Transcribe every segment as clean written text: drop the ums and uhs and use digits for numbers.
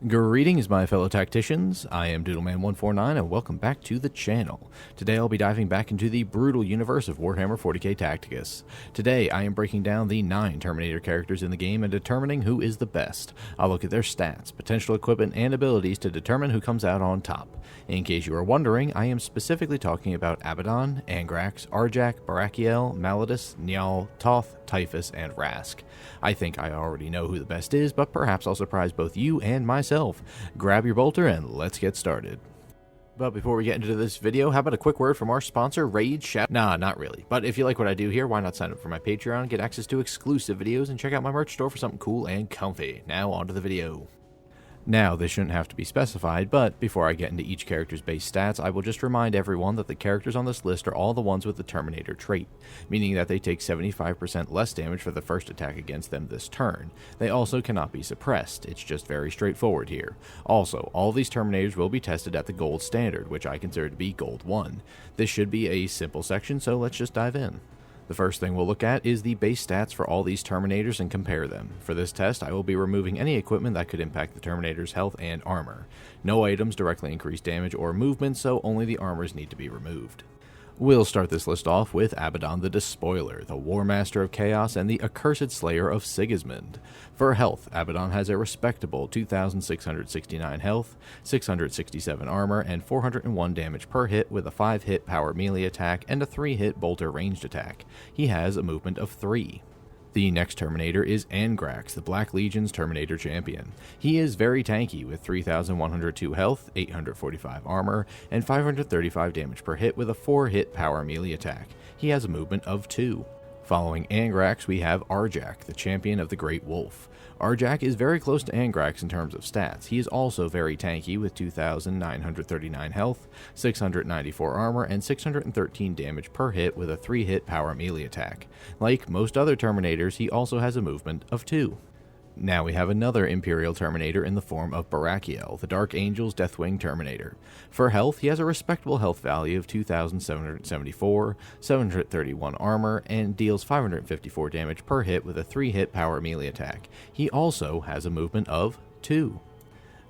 Greetings my fellow tacticians, I am Doodleman149 and welcome back to the channel. Today I'll be diving back into the brutal universe of Warhammer 40k Tacticus. Today I am breaking down the 9 Terminator characters in the game and determining who is the best. I'll look at their stats, potential equipment, and abilities to determine who comes out on top. In case you are wondering, I am specifically talking about Abaddon, Angrax, Arjak, Barakiel, Maladus, Niall, Toth, Typhus, and Rask. I think I already know who the best is, but perhaps I'll surprise both you and myself. Grab your bolter and let's get started. But before we get into this video, how about a quick word from our sponsor, Raid Shadow? Nah, not really. But if you like what I do here, why not sign up for my Patreon, get access to exclusive videos, and check out my merch store for something cool and comfy. Now on to the video. Now, this shouldn't have to be specified, but before I get into each character's base stats, I will just remind everyone that the characters on this list are all the ones with the Terminator trait, meaning that they take 75% less damage for the first attack against them this turn. They also cannot be suppressed, it's just very straightforward here. Also, all these Terminators will be tested at the gold standard, which I consider to be gold 1. This should be a simple section, so let's just dive in. The first thing we'll look at is the base stats for all these Terminators and compare them. For this test, I will be removing any equipment that could impact the Terminator's health and armor. No items directly increase damage or movement, so only the armors need to be removed. We'll start this list off with Abaddon the Despoiler, the War Master of Chaos and the Accursed Slayer of Sigismund. For health, Abaddon has a respectable 2,669 health, 667 armor, and 401 damage per hit with a 5-hit power melee attack and a 3-hit bolter ranged attack. He has a movement of 3. The next Terminator is Angrax, the Black Legion's Terminator champion. He is very tanky with 3,102 health, 845 armor, and 535 damage per hit with a 4-hit power melee attack. He has a movement of 2. Following Angrax, we have Arjak, the champion of the Great Wolf. Arjak is very close to Angrax in terms of stats. He is also very tanky with 2,939 health, 694 armor, and 613 damage per hit with a 3-hit power melee attack. Like most other Terminators, he also has a movement of 2. Now we have another Imperial Terminator in the form of Barakiel, the Dark Angel's Deathwing Terminator. For health, he has a respectable health value of 2,774, 731 armor, and deals 554 damage per hit with a 3-hit power melee attack. He also has a movement of 2.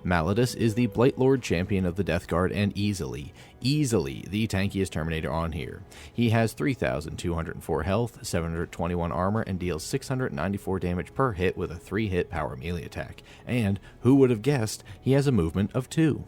Maladus is the Blightlord champion of the Death Guard and easily the tankiest Terminator on here. He has 3,204 health, 721 armor, and deals 694 damage per hit with a 3-hit power melee attack. And, who would have guessed, he has a movement of 2.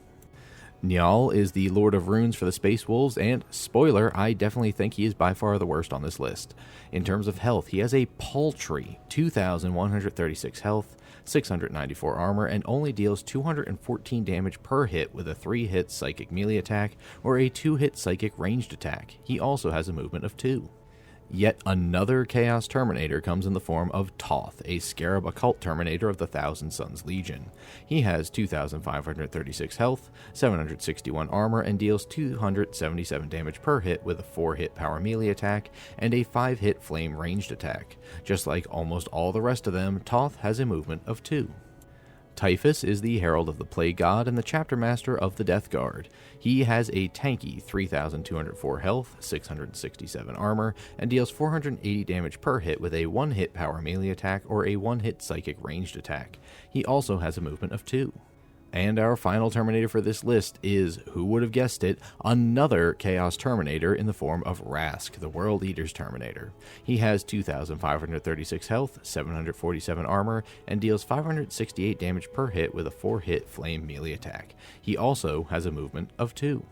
Niall is the Lord of Runes for the Space Wolves, and spoiler, I definitely think he is by far the worst on this list. In terms of health, he has a paltry 2,136 health, 694 armor, and only deals 214 damage per hit with a 3-hit psychic melee attack or a 2-hit psychic ranged attack. He also has a movement of 2. Yet another Chaos Terminator comes in the form of Toth, a Scarab Occult Terminator of the Thousand Suns Legion. He has 2,536 health, 761 armor, and deals 277 damage per hit with a 4-hit power melee attack and a 5-hit flame ranged attack. Just like almost all the rest of them, Toth has a movement of 2. Typhus is the Herald of the Plague God and the Chapter Master of the Death Guard. He has a tanky 3,204 health, 667 armor, and deals 480 damage per hit with a 1-hit power melee attack or a 1-hit psychic ranged attack. He also has a movement of 2. And our final Terminator for this list is, who would have guessed it, another Chaos Terminator in the form of Rask, the World Eater's Terminator. He has 2,536 health, 747 armor, and deals 568 damage per hit with a 4-hit flame melee attack. He also has a movement of 2.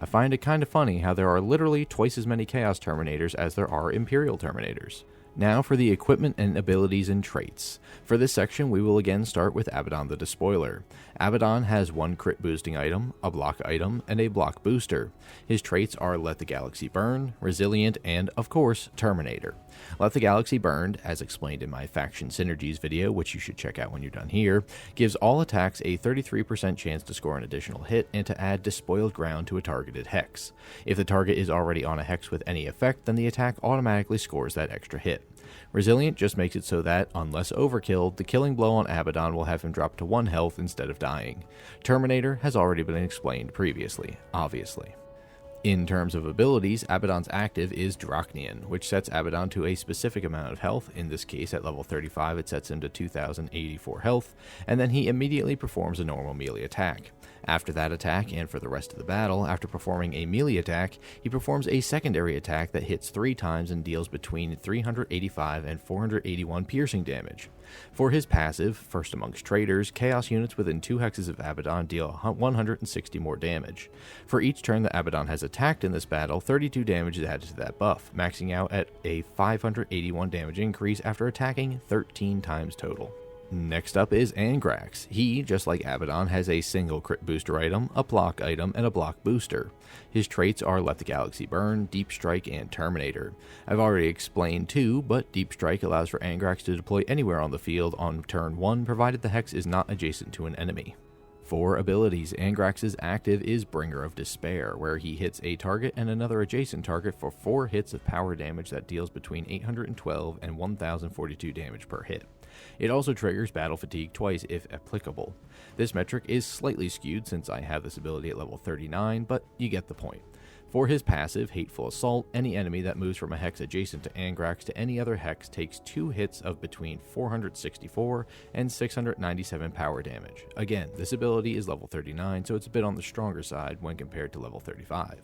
I find it kind of funny how there are literally twice as many Chaos Terminators as there are Imperial Terminators. Now for the equipment and abilities and traits. For this section, we will again start with Abaddon the Despoiler. Abaddon has 1 crit boosting item, a block item, and a block booster. His traits are Let the Galaxy Burn, Resilient, and, of course, Terminator. Let the Galaxy Burn, as explained in my Faction Synergies video, which you should check out when you're done here, gives all attacks a 33% chance to score an additional hit and to add Despoiled Ground to a targeted hex. If the target is already on a hex with any effect, then the attack automatically scores that extra hit. Resilient just makes it so that, unless overkilled, the killing blow on Abaddon will have him drop to 1 health instead of dying. Terminator has already been explained previously, obviously. In terms of abilities, Abaddon's active is Drachnian, which sets Abaddon to a specific amount of health. In this case, at level 35, it sets him to 2,084 health, and then he immediately performs a normal melee attack. After that attack, and for the rest of the battle, after performing a melee attack, he performs a secondary attack that hits 3 times and deals between 385 and 481 piercing damage. For his passive, First Amongst Traitors, Chaos units within 2 hexes of Abaddon deal 160 more damage. For each turn that Abaddon has attacked in this battle, 32 damage is added to that buff, maxing out at a 581 damage increase after attacking 13 times total. Next up is Angrax. He, just like Abaddon, has a single crit booster item, a block item, and a block booster. His traits are Let the Galaxy Burn, Deep Strike, and Terminator. I've already explained 2, but Deep Strike allows for Angrax to deploy anywhere on the field on turn 1, provided the hex is not adjacent to an enemy. For abilities, Angrax's active is Bringer of Despair, where he hits a target and another adjacent target for 4 hits of power damage that deals between 812 and 1042 damage per hit. It also triggers Battle Fatigue twice if applicable. This metric is slightly skewed since I have this ability at level 39, but you get the point. For his passive, Hateful Assault, any enemy that moves from a hex adjacent to Angrax to any other hex takes 2 hits of between 464 and 697 power damage. Again, this ability is level 39, so it's a bit on the stronger side when compared to level 35.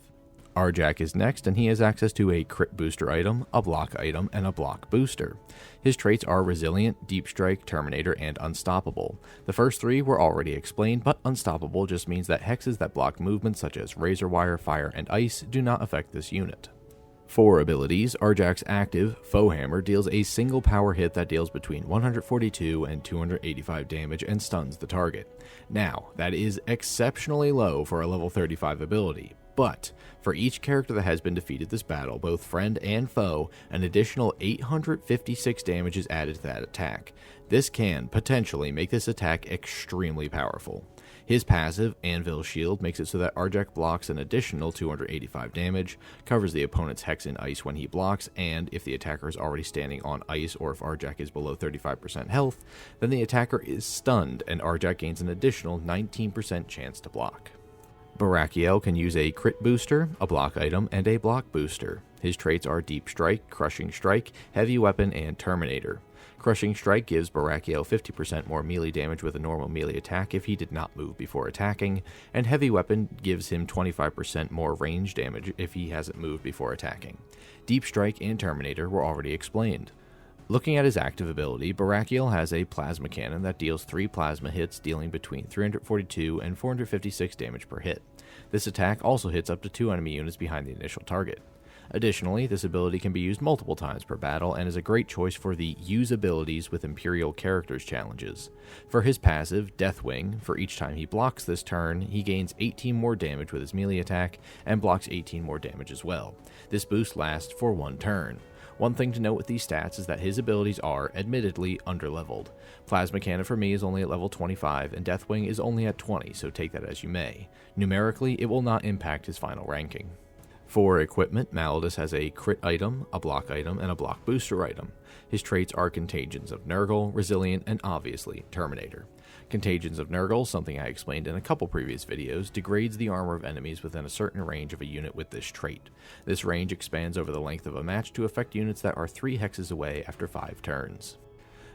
Arjak is next, and he has access to a crit booster item, a block item, and a block booster. His traits are Resilient, Deep Strike, Terminator, and Unstoppable. The first 3 were already explained, but Unstoppable just means that hexes that block movements such as Razor Wire, Fire, and Ice do not affect this unit. For abilities, Arjak's active, Foe Hammer, deals a single power hit that deals between 142 and 285 damage and stuns the target. Now, that is exceptionally low for a level 35 ability, but for each character that has been defeated this battle, both friend and foe, an additional 856 damage is added to that attack. This can potentially make this attack extremely powerful. His passive, Anvil Shield, makes it so that Arjak blocks an additional 285 damage, covers the opponent's hex in ice when he blocks, and if the attacker is already standing on ice or if Arjak is below 35% health, then the attacker is stunned and Arjak gains an additional 19% chance to block. Barakiel can use a crit booster, a block item, and a block booster. His traits are Deep Strike, Crushing Strike, Heavy Weapon, and Terminator. Crushing Strike gives Barakiel 50% more melee damage with a normal melee attack if he did not move before attacking, and Heavy Weapon gives him 25% more range damage if he hasn't moved before attacking. Deep Strike and Terminator were already explained. Looking at his active ability, Barakiel has a plasma cannon that deals 3 plasma hits, dealing between 342 and 456 damage per hit. This attack also hits up to 2 enemy units behind the initial target. Additionally, this ability can be used multiple times per battle and is a great choice for the Use Abilities with Imperial Characters challenges. For his passive, Deathwing, for each time he blocks this turn, he gains 18 more damage with his melee attack and blocks 18 more damage as well. This boost lasts for 1 turn. One thing to note with these stats is that his abilities are, admittedly, underleveled. Plasma Cannon for me is only at level 25, and Deathwing is only at 20, so take that as you may. Numerically, it will not impact his final ranking. For equipment, Maladus has a crit item, a block item, and a block booster item. His traits are Contagions of Nurgle, Resilient, and obviously, Terminator. Contagions of Nurgle, something I explained in a couple previous videos, degrades the armor of enemies within a certain range of a unit with this trait. This range expands over the length of a match to affect units that are 3 hexes away after 5 turns.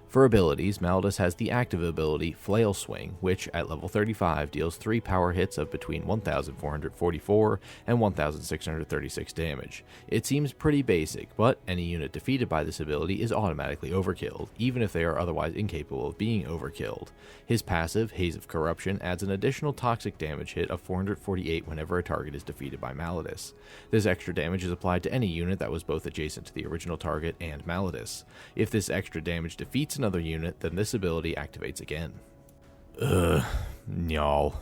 For abilities, Maladus has the active ability Flail Swing, which at level 35 deals 3 power hits of between 1,444 and 1,636 damage. It seems pretty basic, but any unit defeated by this ability is automatically overkilled, even if they are otherwise incapable of being overkilled. His passive, Haze of Corruption, adds an additional toxic damage hit of 448 whenever a target is defeated by Maladus. This extra damage is applied to any unit that was both adjacent to the original target and Maladus. If this extra damage defeats another unit, then this ability activates again. Njal.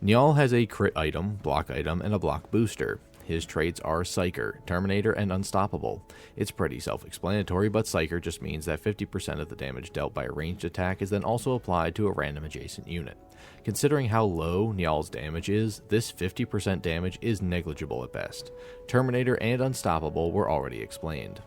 Njal has a crit item, block item, and a block booster. His traits are Psyker, Terminator, and Unstoppable. It's pretty self-explanatory, but Psyker just means that 50% of the damage dealt by a ranged attack is then also applied to a random adjacent unit. Considering how low Njal's damage is, this 50% damage is negligible at best. Terminator and Unstoppable were already explained.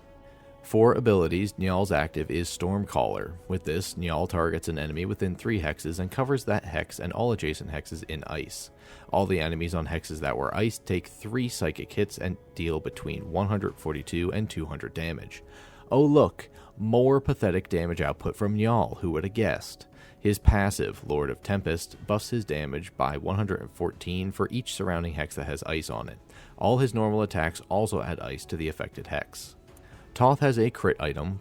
For abilities, Njaal's active is Stormcaller. With this, Njaal targets an enemy within 3 hexes and covers that hex and all adjacent hexes in ice. All the enemies on hexes that were iced take 3 psychic hits and deal between 142 and 200 damage. Oh look, more pathetic damage output from Njaal, who would have guessed. His passive, Lord of Tempest, buffs his damage by 114 for each surrounding hex that has ice on it. All his normal attacks also add ice to the affected hex. Toth has a crit item,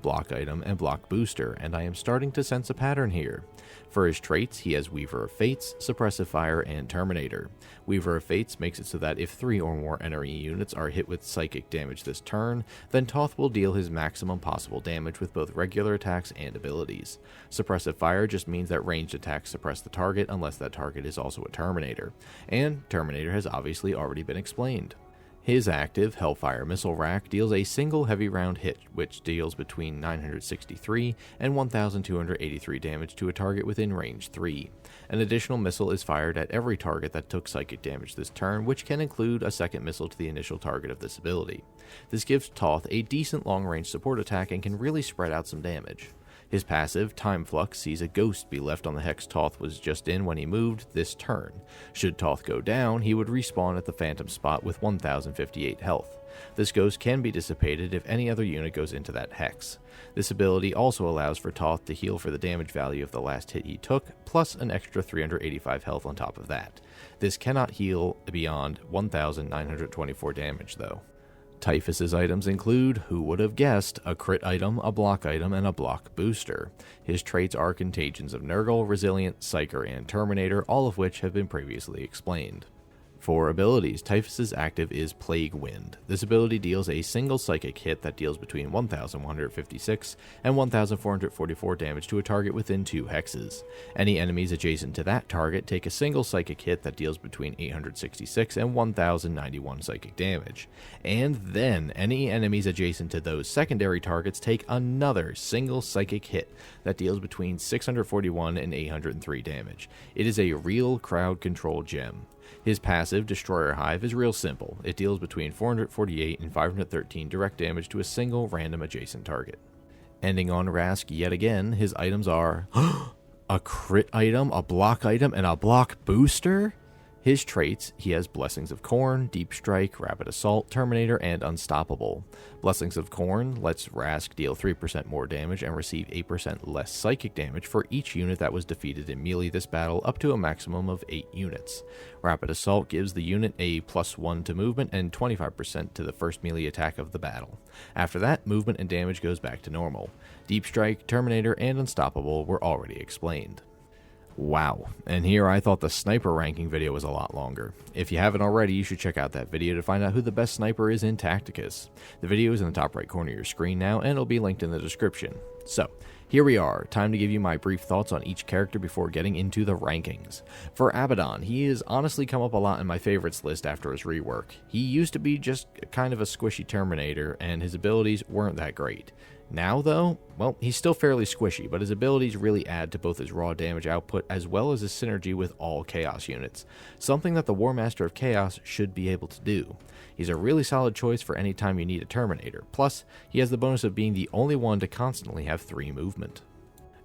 and block booster, and I am starting to sense a pattern here. For his traits, he has Weaver of Fates, Suppressive Fire, and Terminator. Weaver of Fates makes it so that if 3 or more enemy units are hit with psychic damage this turn, then Toth will deal his maximum possible damage with both regular attacks and abilities. Suppressive Fire just means that ranged attacks suppress the target unless that target is also a Terminator, and Terminator has obviously already been explained. His active, Hellfire Missile Rack, deals a single heavy round hit, which deals between 963 and 1283 damage to a target within range 3. An additional missile is fired at every target that took psychic damage this turn, which can include a second missile to the initial target of this ability. This gives Toth a decent long-range support attack and can really spread out some damage. His passive, Time Flux, sees a ghost be left on the hex Toth was just in when he moved this turn. Should Toth go down, he would respawn at the phantom spot with 1058 health. This ghost can be dissipated if any other unit goes into that hex. This ability also allows for Toth to heal for the damage value of the last hit he took, plus an extra 385 health on top of that. This cannot heal beyond 1924 damage though. Typhus's items include, who would have guessed, a crit item, a block item, and a block booster. His traits are Contagions of Nurgle, Resilient, Psyker, and Terminator, all of which have been previously explained. For abilities, Typhus's active is Plague Wind. This ability deals a single psychic hit that deals between 1156 and 1444 damage to a target within 2 hexes. Any enemies adjacent to that target take a single psychic hit that deals between 866 and 1091 psychic damage. And then, any enemies adjacent to those secondary targets take another single psychic hit that deals between 641 and 803 damage. It is a real crowd control gem. His passive, Destroyer Hive, is real simple. It deals between 448 and 513 direct damage to a single random adjacent target. Ending on Rask yet again, his items are a crit item, a block item, and a block booster? His traits, he has Blessings of Corn, Deep Strike, Rapid Assault, Terminator, and Unstoppable. Blessings of Corn lets Rask deal 3% more damage and receive 8% less psychic damage for each unit that was defeated in melee this battle up to a maximum of 8 units. Rapid Assault gives the unit a +1 to movement and 25% to the first melee attack of the battle. After that, movement and damage goes back to normal. Deep Strike, Terminator, and Unstoppable were already explained. Wow, and here I thought the sniper ranking video was a lot longer. If you haven't already, you should check out that video to find out who the best sniper is in Tacticus. The video is in the top right corner of your screen now, and it'll be linked in the description. So, here we are, time to give you my brief thoughts on each character before getting into the rankings. For Abaddon, he has honestly come up a lot in my favorites list after his rework. He used to be just kind of a squishy Terminator, and his abilities weren't that great. Now though, well, he's still fairly squishy, but his abilities really add to both his raw damage output as well as his synergy with all Chaos units, something that the War Master of Chaos should be able to do. He's a really solid choice for any time you need a Terminator, plus he has the bonus of being the only one to constantly have 3 movement.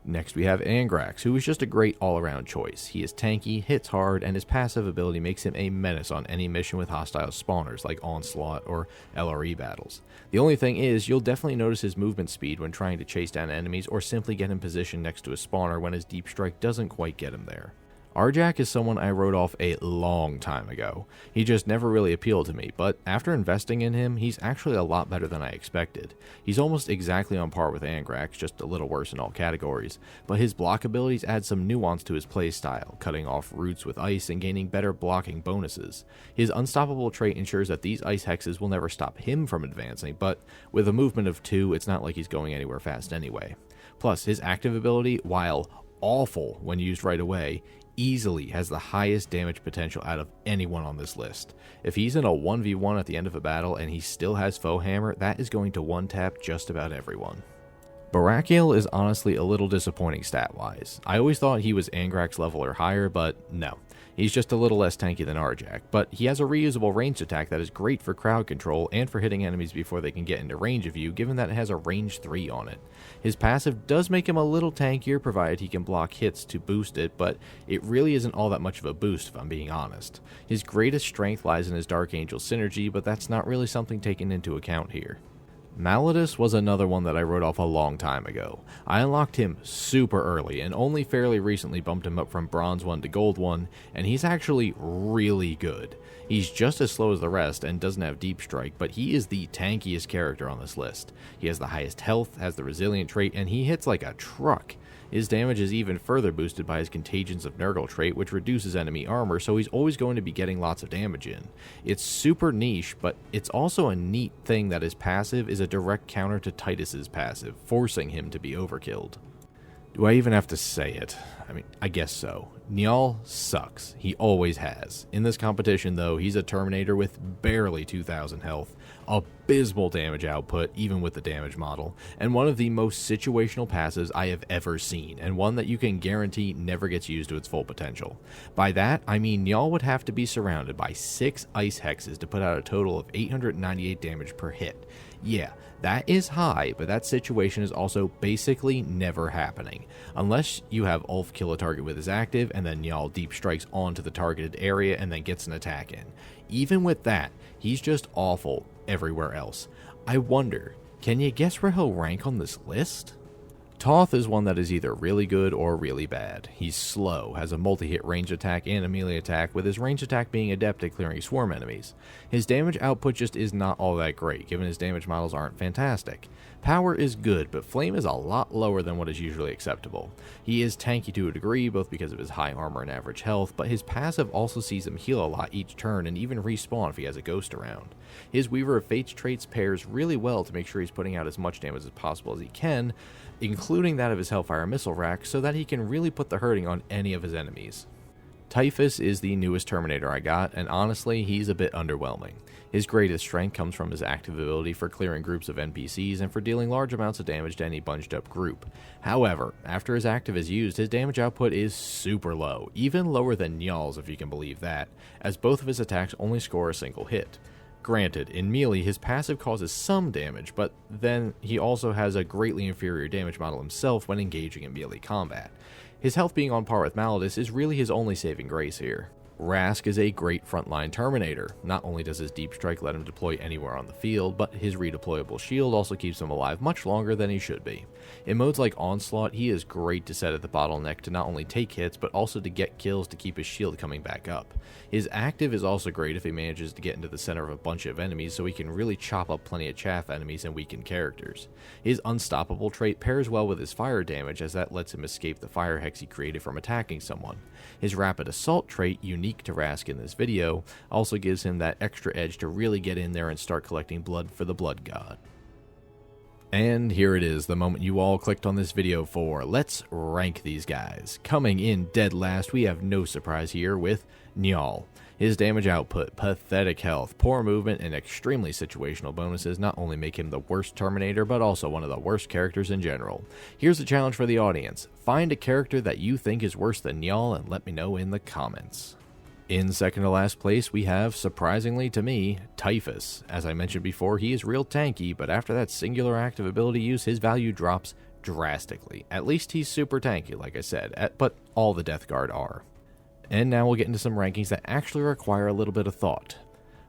Next we have Angrax, who is just a great all-around choice. He is tanky, hits hard, and his passive ability makes him a menace on any mission with hostile spawners like Onslaught or LRE battles. The only thing is, you'll definitely notice his movement speed when trying to chase down enemies or simply get in position next to a spawner when his Deep Strike doesn't quite get him there. Arjak is someone I wrote off a long time ago. He just never really appealed to me, but after investing in him, he's actually a lot better than I expected. He's almost exactly on par with Angrax, just a little worse in all categories, but his block abilities add some nuance to his playstyle, cutting off roots with ice and gaining better blocking bonuses. His Unstoppable trait ensures that these ice hexes will never stop him from advancing, but with a movement of 2, it's not like he's going anywhere fast anyway. Plus, his active ability, while awful when used right away, easily has the highest damage potential out of anyone on this list. If he's in a 1v1 at the end of a battle and he still has Foe Hammer, that is going to one-tap just about everyone. Barakiel is honestly a little disappointing stat-wise. I always thought he was Angrax level or higher, but no. He's just a little less tanky than Arjak, but he has a reusable ranged attack that is great for crowd control and for hitting enemies before they can get into range of you, given that it has a range 3 on it. His passive does make him a little tankier, provided he can block hits to boost it, but it really isn't all that much of a boost if I'm being honest. His greatest strength lies in his Dark Angel synergy, but that's not really something taken into account here. Maladus was another one that I wrote off a long time ago. I unlocked him super early and only fairly recently bumped him up from Bronze 1 to Gold 1, and he's actually really good. He's just as slow as the rest and doesn't have Deep Strike, but he is the tankiest character on this list. He has the highest health, has the Resilient trait, and he hits like a truck. His damage is even further boosted by his Contagions of Nurgle trait, which reduces enemy armor, so he's always going to be getting lots of damage in. It's super niche, but it's also a neat thing that his passive is a direct counter to Titus's passive, forcing him to be overkilled. Do I even have to say it? I mean, I guess so. Njal sucks. He always has. In this competition, though, he's a Terminator with barely 2,000 health, abysmal damage output, even with the damage model, and one of the most situational passes I have ever seen, and one that you can guarantee never gets used to its full potential. By that, I mean Njal would have to be surrounded by 6 ice hexes to put out a total of 898 damage per hit. Yeah, that is high, but that situation is also basically never happening, unless you have Ulf kill a target with his active, and then Njal deep strikes onto the targeted area and then gets an attack in. Even with that, he's just awful everywhere else. I wonder, can you guess where he'll rank on this list? Toth is one that is either really good or really bad. He's slow, has a multi-hit range attack and a melee attack, with his range attack being adept at clearing swarm enemies. His damage output just is not all that great, given his damage models aren't fantastic. Power is good, but flame is a lot lower than what is usually acceptable. He is tanky to a degree, both because of his high armor and average health, but his passive also sees him heal a lot each turn and even respawn if he has a ghost around. His Weaver of Fates traits pairs really well to make sure he's putting out as much damage as possible as he can, including that of his Hellfire missile rack, so that he can really put the hurting on any of his enemies. Typhus is the newest Terminator I got, and honestly, he's a bit underwhelming. His greatest strength comes from his active ability for clearing groups of NPCs and for dealing large amounts of damage to any bunched up group. However, after his active is used, his damage output is super low, even lower than Njal's if you can believe that, as both of his attacks only score a single hit. Granted, in melee, his passive causes some damage, but then he also has a greatly inferior damage model himself when engaging in melee combat. His health being on par with Maladus is really his only saving grace here. Rask is a great frontline Terminator. Not only does his Deep Strike let him deploy anywhere on the field, but his redeployable shield also keeps him alive much longer than he should be. In modes like Onslaught, he is great to set at the bottleneck to not only take hits, but also to get kills to keep his shield coming back up. His active is also great if he manages to get into the center of a bunch of enemies, so he can really chop up plenty of chaff enemies and weaken characters. His Unstoppable trait pairs well with his fire damage, as that lets him escape the fire hex he created from attacking someone. His Rapid Assault trait, unique to Rask in this video, also gives him that extra edge to really get in there and start collecting blood for the Blood God. And here it is, the moment you all clicked on this video for. Let's rank these guys. Coming in dead last, we have no surprise here with Njal. His damage output, pathetic health, poor movement, and extremely situational bonuses not only make him the worst Terminator, but also one of the worst characters in general. Here's a challenge for the audience. Find a character that you think is worse than Njal and let me know in the comments. In second to last place, we have, surprisingly to me, Typhus. As I mentioned before, he is real tanky, but after that singular active ability use, his value drops drastically. At least he's super tanky, like I said, but all the Death Guard are. And now we'll get into some rankings that actually require a little bit of thought.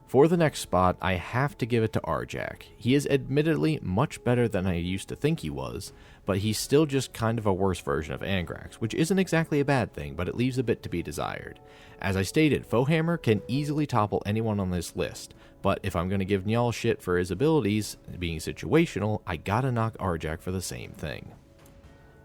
For the next spot, I have to give it to Arjak. He is admittedly much better than I used to think he was, but he's still just kind of a worse version of Angrax, which isn't exactly a bad thing, but it leaves a bit to be desired. As I stated, Foehammer can easily topple anyone on this list, but if I'm going to give Njal shit for his abilities, being situational, I gotta knock Arjak for the same thing.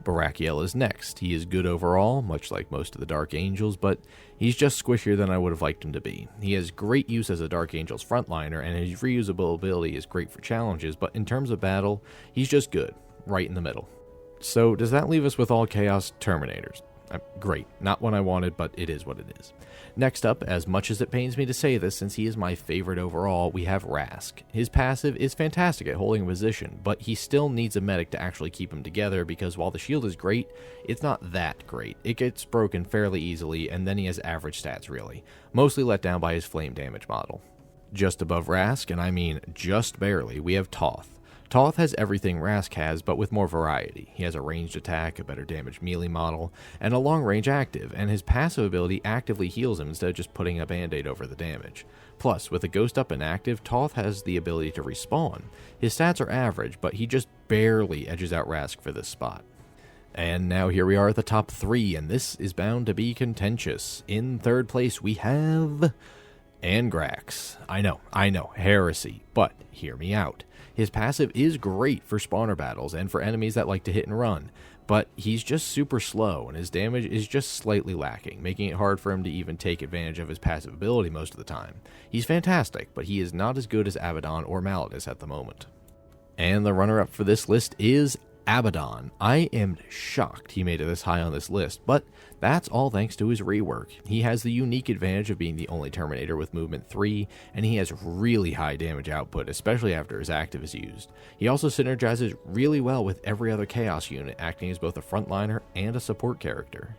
Barakiel is next. He is good overall, much like most of the Dark Angels, but he's just squishier than I would have liked him to be. He has great use as a Dark Angel's frontliner, and his reusable ability is great for challenges, but in terms of battle, he's just good, right in the middle. So does that leave us with all Chaos Terminators? Great. Not what I wanted, but it is what it is. Next up, as much as it pains me to say this since he is my favorite overall, we have Rask. His passive is fantastic at holding a position, but he still needs a medic to actually keep him together because while the shield is great, it's not that great. It gets broken fairly easily, and then he has average stats really, mostly let down by his flame damage model. Just above Rask, and I mean just barely, we have Toth. Toth has everything Rask has, but with more variety. He has a ranged attack, a better damage melee model, and a long-range active, and his passive ability actively heals him instead of just putting a band-aid over the damage. Plus, with a ghost up and active, Toth has the ability to respawn. His stats are average, but he just barely edges out Rask for this spot. And now here we are at the top 3, and this is bound to be contentious. In third place, we have Angrax. I know, heresy, but hear me out. His passive is great for spawner battles and for enemies that like to hit and run, but he's just super slow and his damage is just slightly lacking, making it hard for him to even take advantage of his passive ability most of the time. He's fantastic, but he is not as good as Abaddon or Maladus at the moment. And the runner-up for this list is Abaddon. I am shocked he made it this high on this list, but that's all thanks to his rework. He has the unique advantage of being the only Terminator with movement 3, and he has really high damage output, especially after his active is used. He also synergizes really well with every other Chaos unit, acting as both a frontliner and a support character.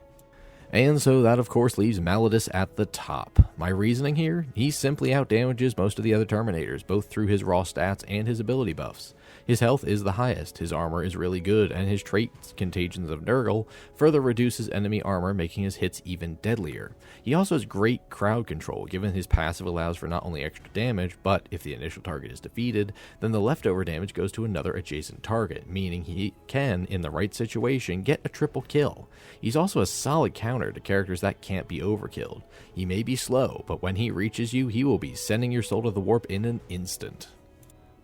And so that of course leaves Maladus at the top. My reasoning here? He simply outdamages most of the other Terminators, both through his raw stats and his ability buffs. His health is the highest, his armor is really good, and his trait, Contagions of Nurgle, further reduces enemy armor, making his hits even deadlier. He also has great crowd control, given his passive allows for not only extra damage, but if the initial target is defeated, then the leftover damage goes to another adjacent target, meaning he can, in the right situation, get a triple kill. He's also a solid counter to characters that can't be overkilled. He may be slow, but when he reaches you, he will be sending your soul to the warp in an instant.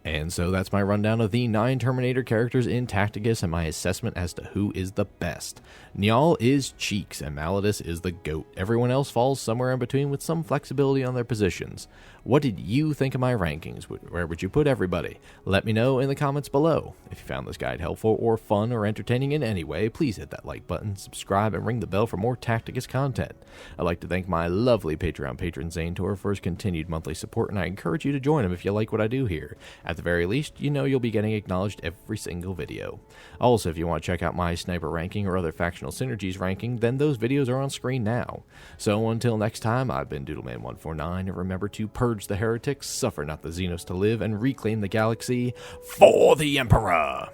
And so that's my rundown of the 9 Terminator characters in Tacticus and my assessment as to who is the best. Njal is Cheeks and Maladus is the GOAT. Everyone else falls somewhere in between with some flexibility on their positions. What did you think of my rankings? Where would you put everybody? Let me know in the comments below. If you found this guide helpful or fun or entertaining in any way, please hit that like button, subscribe, and ring the bell for more Tacticus content. I'd like to thank my lovely Patreon patron Zanetor for his continued monthly support, and I encourage you to join him if you like what I do here. At the very least, you know you'll be getting acknowledged every single video. Also, if you want to check out my sniper ranking or other factional synergies ranking, then those videos are on screen now. So until next time, I've been Doodleman149, and remember to purge the heretics, suffer not the Xenos to live, and reclaim the galaxy for the Emperor!